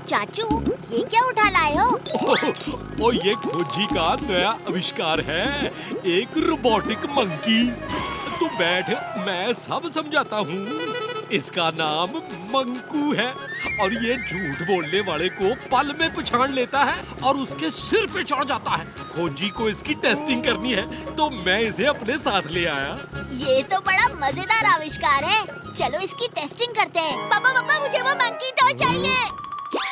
चाचू, ये क्या उठा लाए हो? ओ ये खोजी का नया आविष्कार है, एक रोबोटिक मंकी। तू बैठ, मैं सब समझाता हूँ। इसका नाम मंकू है और ये झूठ बोलने वाले को पल में पहचान लेता है और उसके सिर पे चढ़ जाता है। खोजी को इसकी टेस्टिंग करनी है तो मैं इसे अपने साथ ले आया। ये तो बड़ा मजेदार आविष्कार है। चलो इसकी टेस्टिंग करते हैं। पापा, मुझे वो मंकी टॉय चाहिए।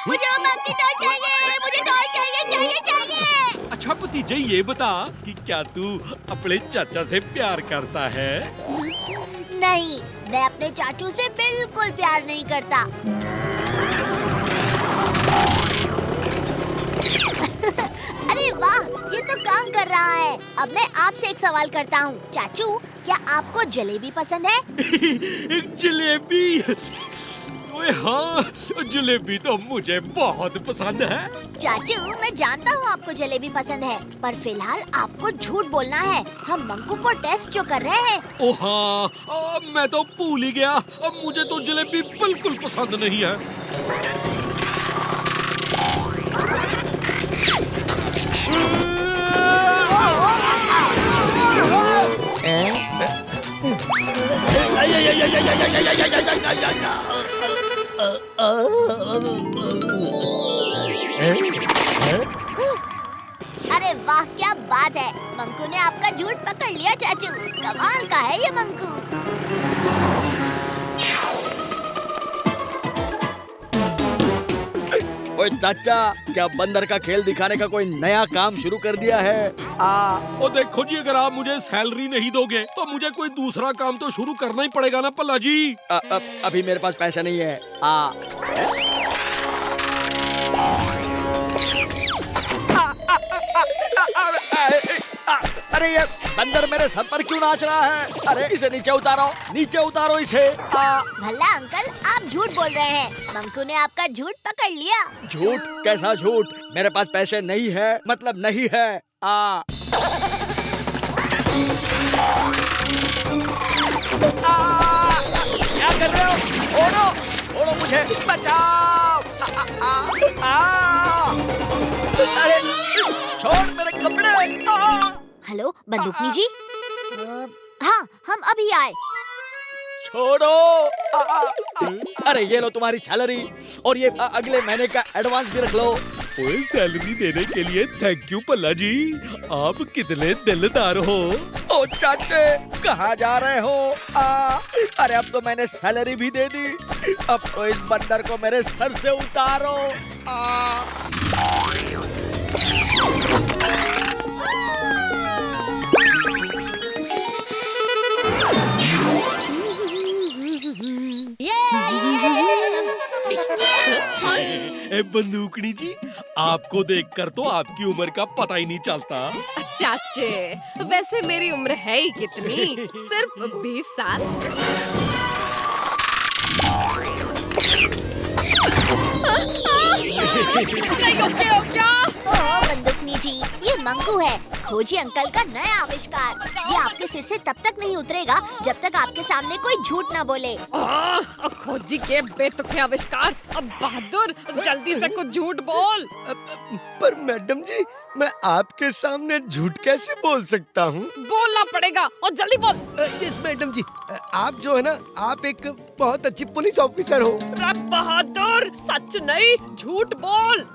मुझे वो मंकी टॉय चाहिए। मुझे टॉय चाहिए। अच्छा भतीजे, ये बता कि क्या तू अपने चाचा से प्यार करता है? नहीं, मैं अपने चाचू से बिल्कुल प्यार नहीं करता। अरे वाह, ये तो काम कर रहा है। अब मैं आपसे एक सवाल करता हूँ। चाचू, क्या आपको जलेबी पसंद है? जलेबी? ओए हाँ, जलेबी तो मुझे बहुत पसंद है। चाचू, मैं जानता हूँ आपको जलेबी पसंद है, पर फिलहाल आपको झूठ बोलना है। हम मंकू को टेस्ट जो कर रहे हैं। ओ हाँ, मैं तो भूल ही गया। अब मुझे तो जलेबी बिल्कुल पसंद नहीं है। अरे वाह, क्या बात है। मंकू ने आपका झूठ पकड़ लिया चाचू। कमाल का है ये मंकू। ओए चाचा, क्या बंदर का खेल दिखाने का कोई नया काम शुरू कर दिया है? ओ देखो जी, अगर आप मुझे सैलरी नहीं दोगे तो मुझे कोई दूसरा काम तो शुरू करना ही पड़ेगा ना पल्ला जी। अभी मेरे पास पैसा नहीं है। अरे ये बंदर मेरे सर पर क्यों नाच रहा है? अरे इसे नीचे उतारो इसे। भला अंकल, आप झूठ बोल रहे हैं। मंकू ने आपका झूठ पकड़ लिया। झूठ? कैसा झूठ? मेरे पास पैसे नहीं है, मतलब नहीं है। क्या कर रहे हो? ओढ़ो मुझे, बचाओ। अरे छोड़ मेरे कपड़े। हेलो बंदूकनी जी। हाँ, हम अभी आए। छोड़ो। अरे ये लो तुम्हारी सैलरी, और ये अगले महीने का एडवांस भी रख लो। ओए, सैलरी देने के लिए थैंक यू पल्ला जी। आप कितने दिलदार हो। ओ चाचे, कहाँ जा रहे हो? अरे अब तो मैंने सैलरी भी दे दी। अब तो इस बंदर को मेरे सर से उतारो। बंदूकनी जी, आपको देखकर तो आपकी उम्र का पता ही नहीं चलता। चाचे, वैसे मेरी उम्र है ही कितनी, सिर्फ 20 साल। क्या? बंदूकनी जी, ये मंकू है, खोजी अंकल का नया आविष्कार। ये आपके सिर से तब तक नहीं उतरेगा जब तक आपके सामने कोई झूठ न बोले। खोजी के बेतुके आविष्कार। अब बहादुर, जल्दी से कुछ झूठ बोल। पर मैडम जी, मैं आपके सामने झूठ कैसे बोल सकता हूँ? बोलना पड़ेगा और जल्दी बोल। यस मैडम जी, आप जो है ना, आप एक बहुत अच्छी पुलिस ऑफिसर हो। बहादुर, सच नहीं झूठ बोल।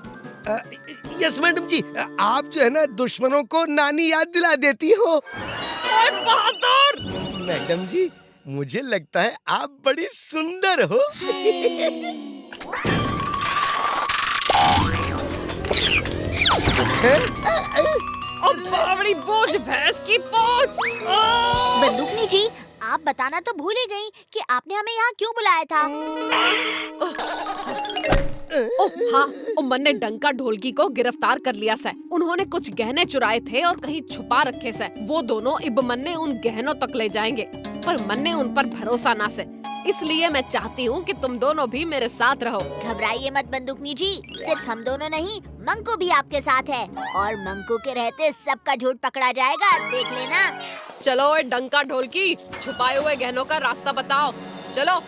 यस मैडम जी, आप जो है ना, दुश्मनों को नानी याद दिला देती हो। बहादुर। मैडम जी, मुझे लगता है आप बड़ी सुंदर हो। बड़ी बोझ, भैंस की बोझ। बंदूकनी जी, आप बताना तो भूल ही गई कि आपने हमें यहाँ क्यों बुलाया था। हाँ, उमन ने डंका ढोलकी को गिरफ्तार कर लिया से। उन्होंने कुछ गहने चुराए थे और कहीं छुपा रखे से। वो दोनों इब मन ने उन गहनों तक ले जाएंगे, पर मन ने उन पर भरोसा ना से। इसलिए मैं चाहती हूँ कि तुम दोनों भी मेरे साथ रहो। घबराइए मत बंदूकनी जी, सिर्फ हम दोनों नहीं, मंकू भी आपके साथ है और मंकू के रहते सबका झूठ पकड़ा जाएगा, देख लेना। चलो डंका ढोलकी, छुपाए हुए गहनों का रास्ता बताओ। चलो।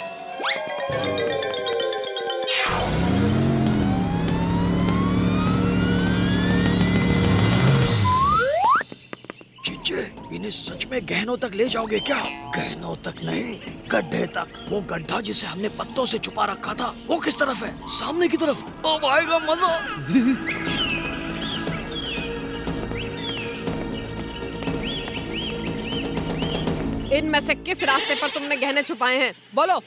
में गहनों तक ले जाओगे क्या? गहनों तक नहीं, गड्ढे तक। वो गड्ढा जिसे हमने पत्तों से छुपा रखा था, वो किस तरफ है? सामने की तरफ। अब आएगा मजा। इनमें से किस रास्ते पर तुमने गहने छुपाए हैं? बोलो।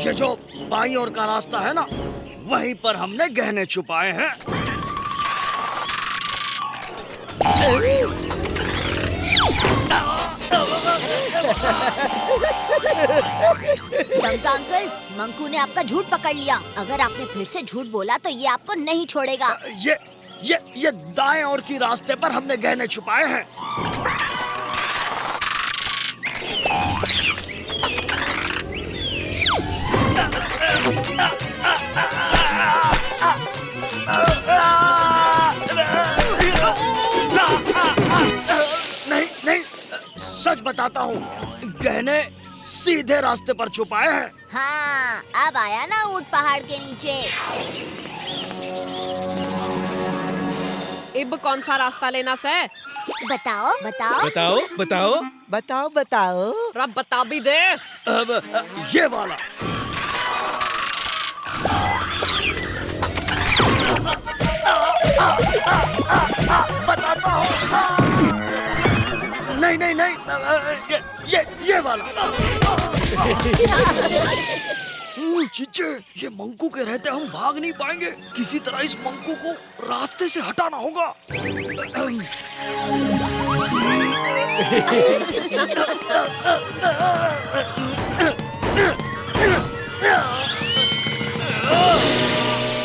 ये जो बाईं ओर का रास्ता है ना, वहीं पर हमने गहने छुपाए हैं। डंका अंकल, मंकू ने आपका झूठ पकड़ लिया। अगर आपने फिर से झूठ बोला तो ये आपको नहीं छोड़ेगा। ये दाएं ओर की रास्ते पर हमने गहने छुपाए हैं। नहीं, सच बताता हूँ, गहने सीधे रास्ते पर छुपाए हैं। हाँ, अब आया ना ऊंट पहाड़ के नीचे। इब कौन सा रास्ता लेना से? बताओ बताओ। बताओ बताओ। बताओ बताओ। रब बता भी दे। अब ये वाला। बताता हूँ। नहीं, ये वाला। चीचे, ये मंकू के रहते हम भाग नहीं पाएंगे। किसी तरह इस मंकू को रास्ते से हटाना होगा।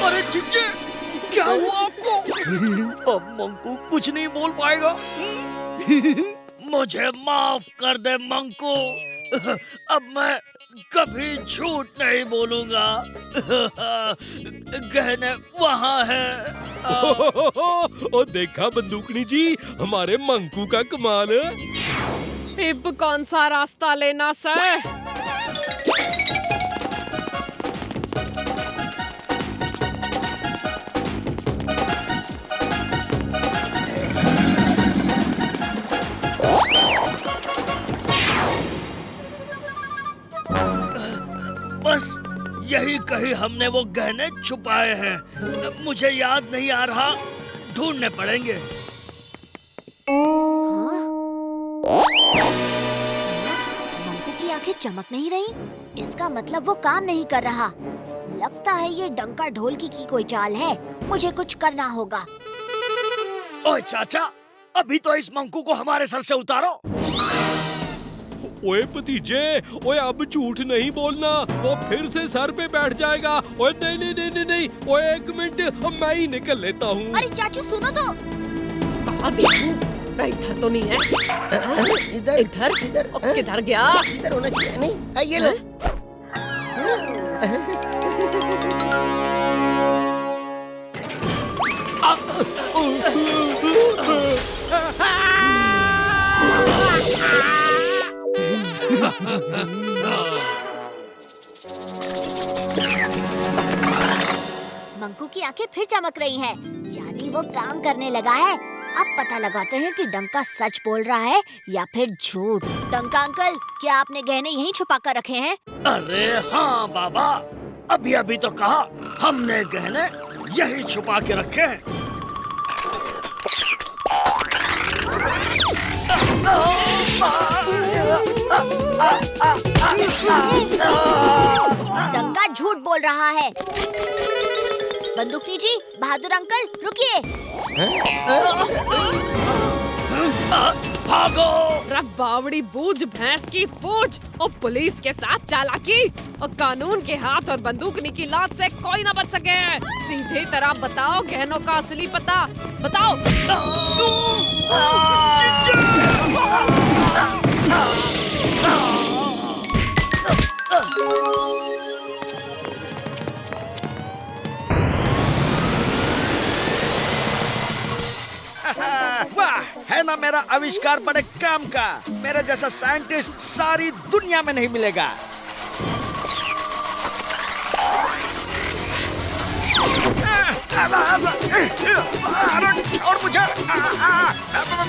अरे चीचे, क्या हुआ आपको? अब मंकू कुछ नहीं बोल पाएगा। मुझे माफ कर दे मंकू, अब मैं कभी झूठ नहीं बोलूंगा। गहने वहाँ है। ओ देखा बंदूकनी जी, हमारे मंकू का कमाल। इब कौन सा रास्ता लेना से? बस यही कहीं हमने वो गहने छुपाए हैं। मुझे याद नहीं आ रहा, ढूंढने पड़ेंगे। मंकू की आंखें चमक नहीं रही। इसका मतलब वो काम नहीं कर रहा। लगता है ये डंका ढोलकी की कोई चाल है। मुझे कुछ करना होगा। ओए चाचा, अभी तो इस मंकू को हमारे सर से उतारो। ओए भतीजे, ओए अब झूठ नहीं बोलना, वो फिर से सर पे बैठ जाएगा। ओए नहीं, ओए एक मिनट, मैं ही निकल लेता हूँ। अरे चाचू सुनो तो। कहाँ देखूं? इधर तो नहीं है। इधर इधर किधर गया? इधर होना चाहिए। नहीं, ये लो। मंकू की आंखें फिर चमक रही हैं। यानी वो काम करने लगा है। अब पता लगाते हैं कि डंका सच बोल रहा है या फिर झूठ। डंका अंकल, क्या आपने गहने यहीं छुपा कर रखे हैं? अरे हाँ बाबा, अभी अभी तो कहा हमने गहने यही छुपा के रखे हैं। डंका झूठ बोल रहा है। बंदूकनी जी, बहादुर अंकल, रुकिए। भागो! रब बावड़ी बूझ भैंस की पूछ। और पुलिस के साथ चालाकी और कानून के हाथ और बंदूकनी की लात से कोई ना बच सके। सीधे तरह बताओ गहनों का असली पता। बताओ। वाह, है ना मेरा आविष्कार बड़े काम का। मेरे जैसा साइंटिस्ट सारी दुनिया में नहीं मिलेगा। अरे छोड़ मुझे,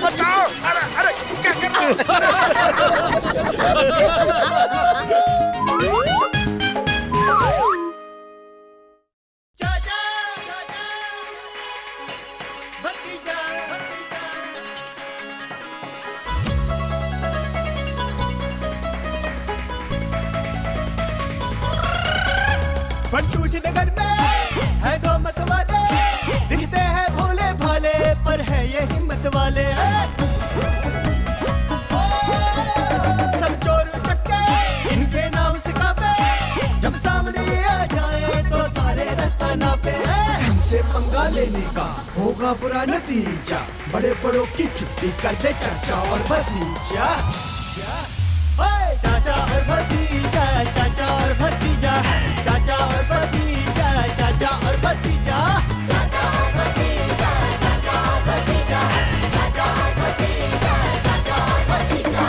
बचाओ। अरे क्या कर रहे हो? फंटूश नगर में है दो मत वाले, दिखते हैं भोले भाले पर है ये हिम्मत वाले। सब चोर चक्के इनके नाम सिखावे, जब सामने आ जाए तो सारे रास्ता नापे। हमसे पंगा लेने का होगा बुरा नतीजा, बड़े बड़ों की छुट्टी कर दे चाचा और भतीजा। चाचा और भतीजा, चाचा और भतीजा, चाचा और भतीजा, चाचा और भतीजा, चाचा और भतीजा, चाचा और भतीजा, चाचा और भतीजा, चाचा और भतीजा।